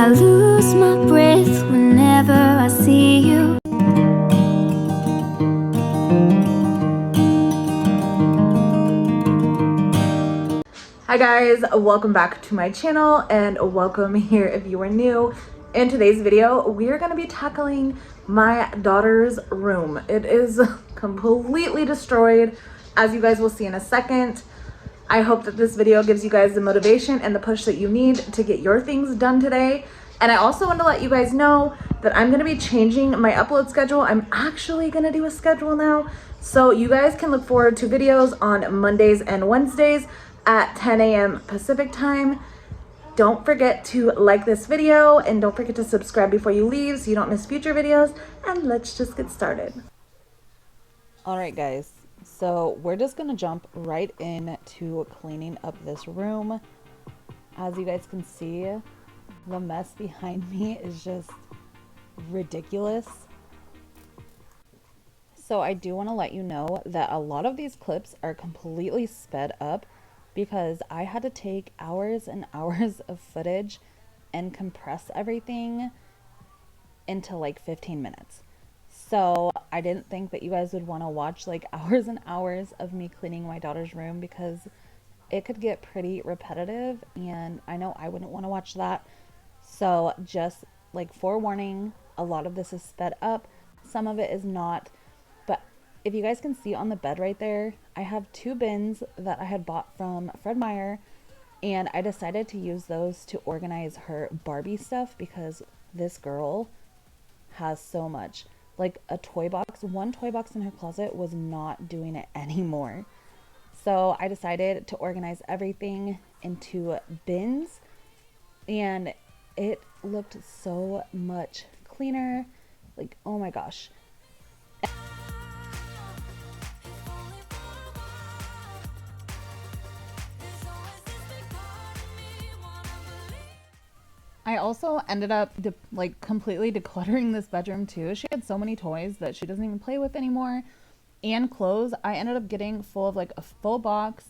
I lose my breath whenever I see you. Hi guys, welcome back to my channel and welcome here if you are new. In today's video, we are going to be tackling my daughter's room. It is completely destroyed, as you guys will see in a second. I hope that this video gives you guys the motivation and the push that you need to get your things done today. And I also want to let you guys know that I'm going to be changing my upload schedule. I'm actually going to do a schedule now. So you guys can look forward to videos on Mondays and Wednesdays at 10 a.m. Pacific time. Don't forget to like this video and don't forget to subscribe before you leave so you don't miss future videos. And let's just get started. All right, guys. So we're just gonna jump right into cleaning up this room. As you guys can see, the mess behind me is just ridiculous. So I do want to let you know that a lot of these clips are completely sped up because I had to take hours and hours of footage and compress everything into like 15 minutes. So I didn't think that you guys would want to watch like hours and hours of me cleaning my daughter's room because it could get pretty repetitive and I know I wouldn't want to watch that. So just like forewarning, a lot of this is sped up. Some of it is not. But if you guys can see on the bed right there, I have 2 bins that I had bought from Fred Meyer and I decided to use those to organize her Barbie stuff because this girl has so much. Like a toy box, one toy box in her closet was not doing it anymore. So I decided to organize everything into bins and it looked so much cleaner. Like, oh my gosh. I also ended up like completely decluttering this bedroom too. She had so many toys that she doesn't even play with anymore and clothes. I ended up getting full of like a full box.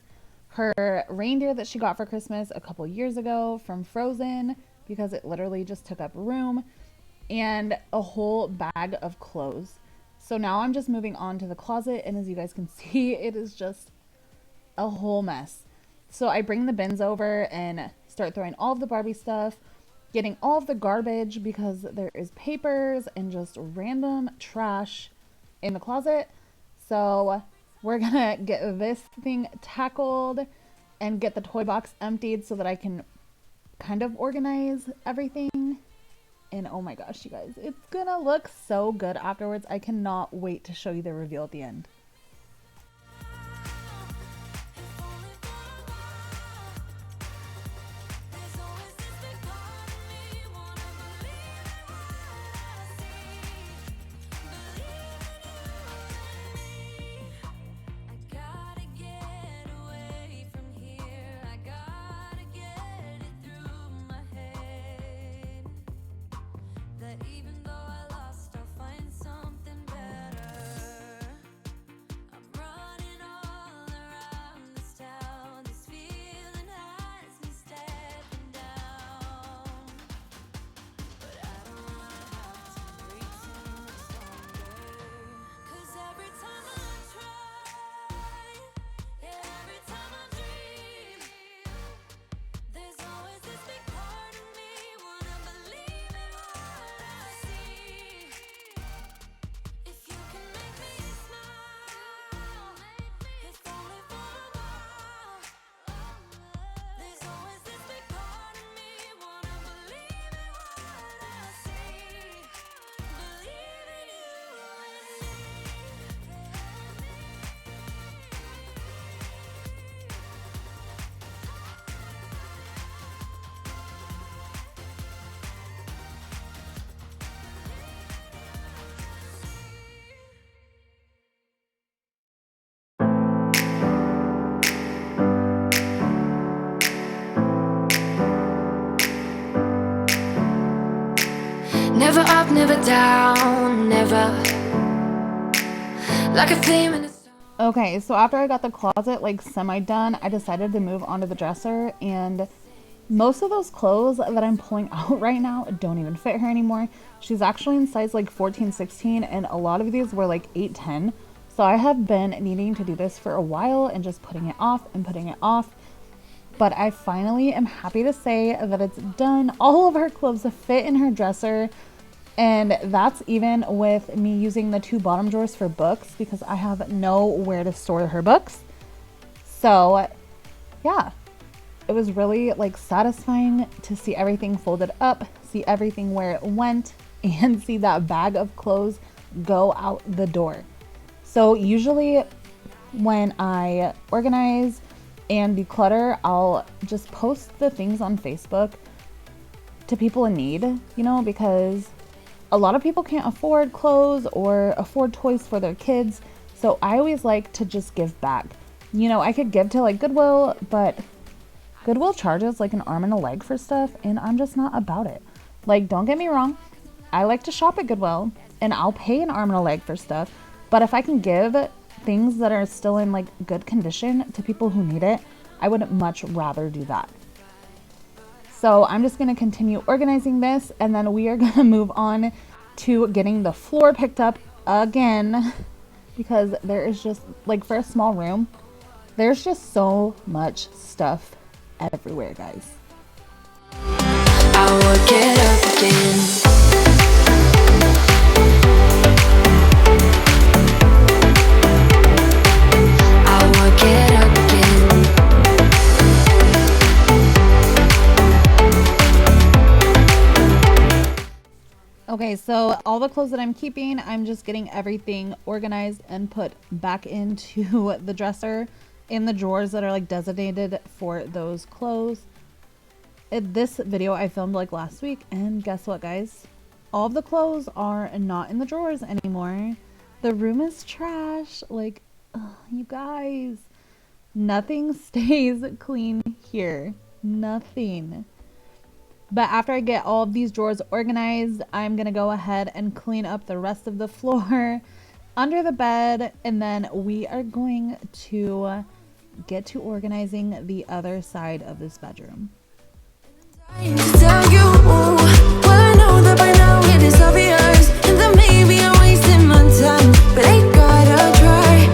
Her reindeer that she got for Christmas a couple years ago from Frozen because it literally just took up room, and a whole bag of clothes. So now I'm just moving on to the closet, and as you guys can see, it is just a whole mess. So I bring the bins over and start throwing all of the Barbie stuff, getting all of the garbage because there is papers and just random trash in the closet. So we're gonna get this thing tackled and get the toy box emptied so that I can kind of organize everything. And oh my gosh, you guys, it's gonna look so good afterwards. I cannot wait to show you the reveal at the end. Never up, never down, never like a theme in a song. Okay, so after I got the closet like semi done, I decided to move on to the dresser, and Most of those clothes that I'm pulling out right now don't even fit her anymore. She's actually in size like 14, 16, and a lot of these were like 8, 10. So I have been needing to do this for a while and just putting it off and putting it off. But I finally am happy to say that it's done. All of her clothes fit in her dresser. And that's even with me using the 2 bottom drawers for books because I have nowhere to store her books. So yeah, it was really like satisfying to see everything folded up, see everything where it went, and see that bag of clothes go out the door. So usually when I organize and declutter, I'll just post the things on Facebook to people in need, you know, because a lot of people can't afford clothes or afford toys for their kids. So I always like to just give back. You know, I could give to like Goodwill, but Goodwill charges like an arm and a leg for stuff, and I'm just not about it. Like, don't get me wrong, I like to shop at Goodwill and I'll pay an arm and a leg for stuff, but if I can give things that are still in like good condition to people who need it, I would much rather do that. So I'm just going to continue organizing this, and then we are going to move on to getting the floor picked up again, because there is just like, for a small room, there's just so much stuff everywhere, guys. I will get up again. Okay, so all the clothes that I'm keeping, I'm just getting everything organized and put back into the dresser in the drawers that are like designated for those clothes. This video I filmed like last week, and guess what, guys? All of the clothes are not in the drawers anymore. The room is trash. Like, you guys, nothing stays clean here. Nothing. But after I get all of these drawers organized, I'm going to go ahead and clean up the rest of the floor under the bed. And then we are going to get to organizing the other side of this bedroom. Tell you, well, I know that by now it is obvious, and that maybe I'm wasting my time, but I gotta try.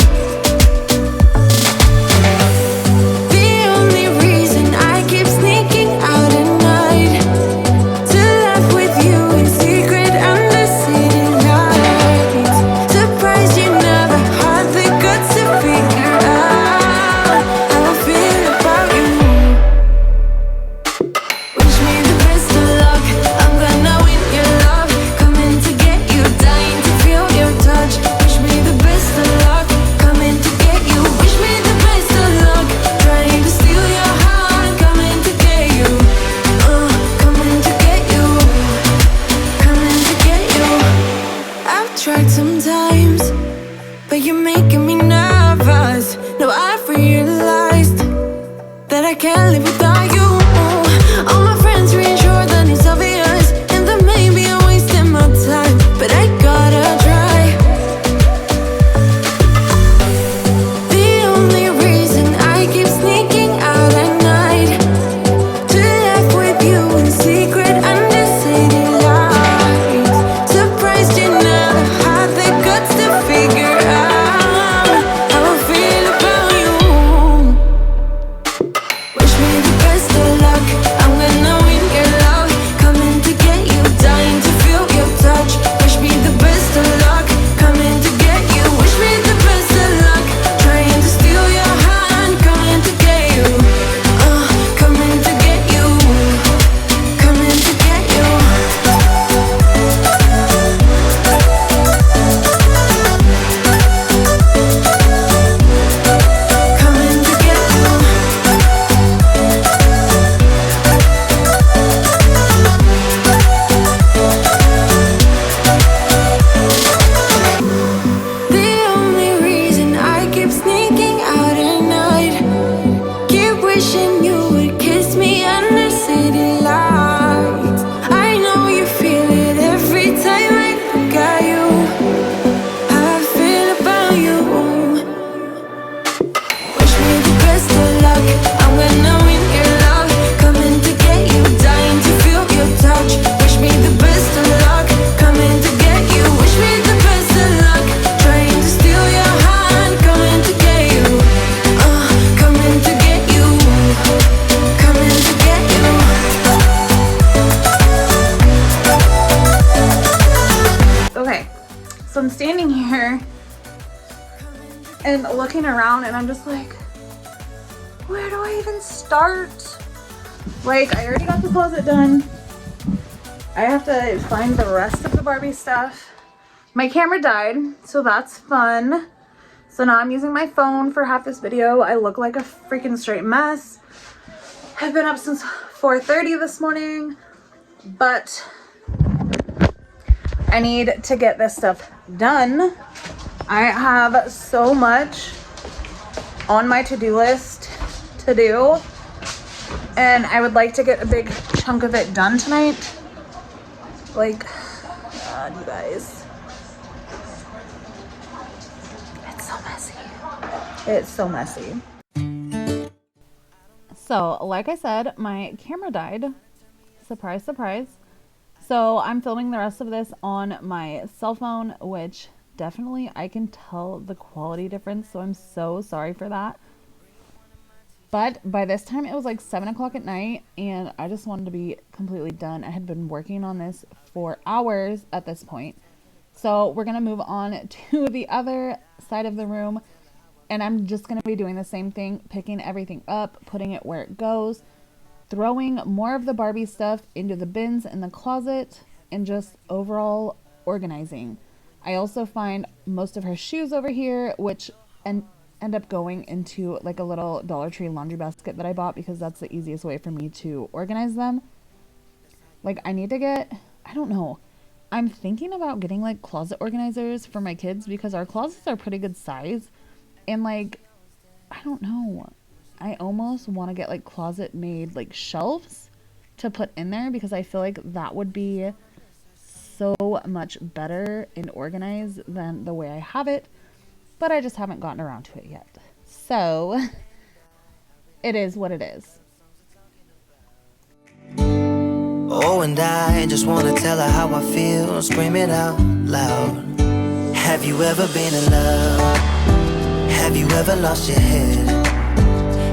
The only reason I keep sneaking out at night to laugh with you in secret under city lights. Surprised you never had the guts to figure out how I feel about you. Wish me the best of luck, I'm gonna win your love. Coming to get you, dying to feel your touch. Wish me the best of luck, coming to get you. Wish me the best of luck, trying to steal your heart. Coming to get you, coming to get you, coming to get you. I've tried sometimes, but you're making me nervous. Now I've realized that I can't live without you. All my friends reassure that it's obvious, and that maybe I'm wasting my time, but I gotta try. The only reason I keep sneaking out at night to laugh with you in secret under city lights. Surprised you never had the guts to figure out how I feel about you. Wish me the best of luck, I'm gonna win your love. Coming to get you, dying to feel your touch. Wish me the best of luck, coming to get you. Wish me the best of luck, trying to steal your hand. Coming to get you, coming to get you, coming to get you. Coming to get you. The only reason I keep sneaking out at night, keep wishing you would kiss me under city lights. I know you feel it every time I look at you. How I feel about you. Wish me the best of luck, I'm gonna win your love. Coming to get looking around and I'm just like, where do I even start? Like, I already got the closet done. I have to find the rest of the Barbie stuff. My camera died, so that's fun. So now I'm using my phone for half this video. I look like a freaking straight mess. I've been up since 4:30 this morning, but I need to get this stuff done. I have so much on my to-do list to do, and I would like to get a big chunk of it done tonight. Like, God, you guys. It's so messy. It's so messy. So, like I said, my camera died. Surprise, surprise. So, I'm filming the rest of this on my cell phone, which definitely I can tell the quality difference. So, I'm so sorry for that. But by this time, it was like 7 o'clock at night, and I just wanted to be completely done. I had been working on this for hours at this point. So, we're going to move on to the other side of the room. And I'm just going to be doing the same thing, picking everything up, putting it where it goes, throwing more of the Barbie stuff into the bins in the closet, and just overall organizing. I also find most of her shoes over here, which end up going into like a little Dollar Tree laundry basket that I bought because that's the easiest way for me to organize them. Like, I need to get, I don't know. I'm thinking about getting like closet organizers for my kids because our closets are pretty good size. And like, I don't know, I almost want to get like closet made like shelves to put in there because I feel like that would be so much better and organized than the way I have it. But I just haven't gotten around to it yet. So it is what it is. Oh, and I just want to tell her how I feel, scream it out loud. Have you ever been in love? Have you ever lost your head?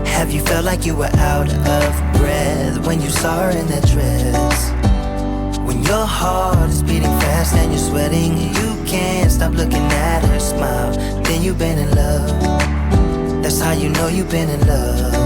Have you felt like you were out of breath when you saw her in that dress? When your heart is beating fast and you're sweating, you can't stop looking at her smile. Then you've been in love. That's how you know you've been in love.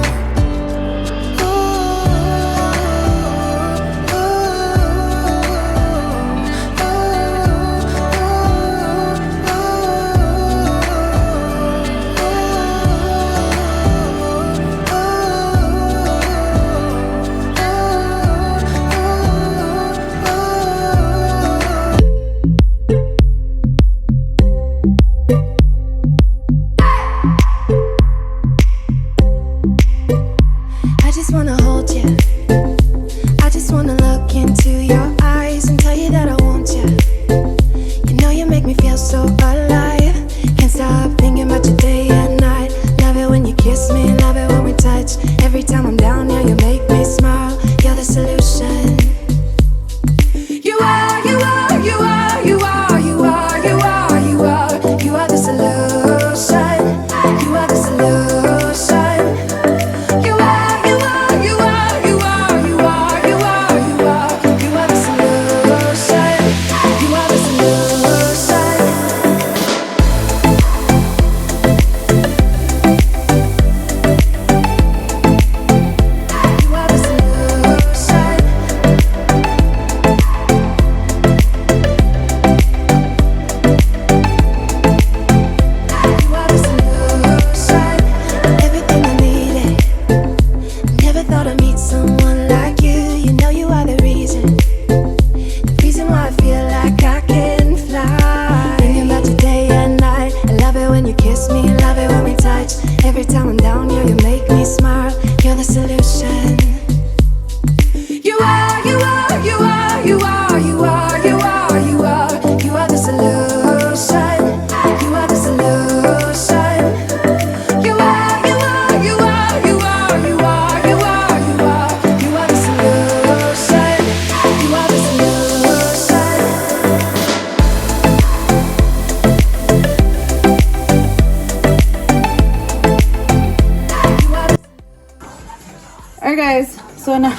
So now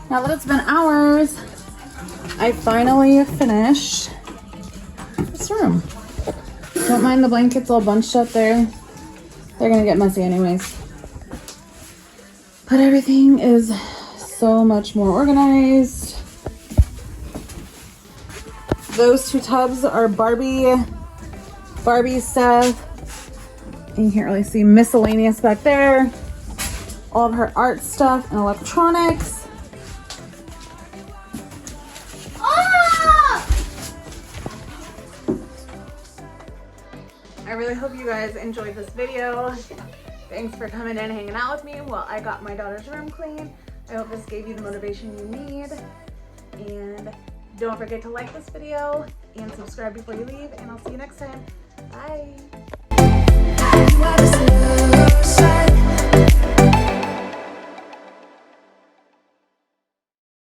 that it's been hours, I finally finished this room. Don't mind the blankets all bunched up there. they're gonna get messy anyways. But everything is so much more organized. Those two tubs are Barbie stuff. And you can't really see miscellaneous back there. All of her art stuff and electronics. I really hope you guys enjoyed this video. Thanks for coming in and hanging out with me while I got my daughter's room clean. I hope this gave you the motivation you need. And don't forget to like this video and subscribe before you leave. And I'll see you next time. Bye.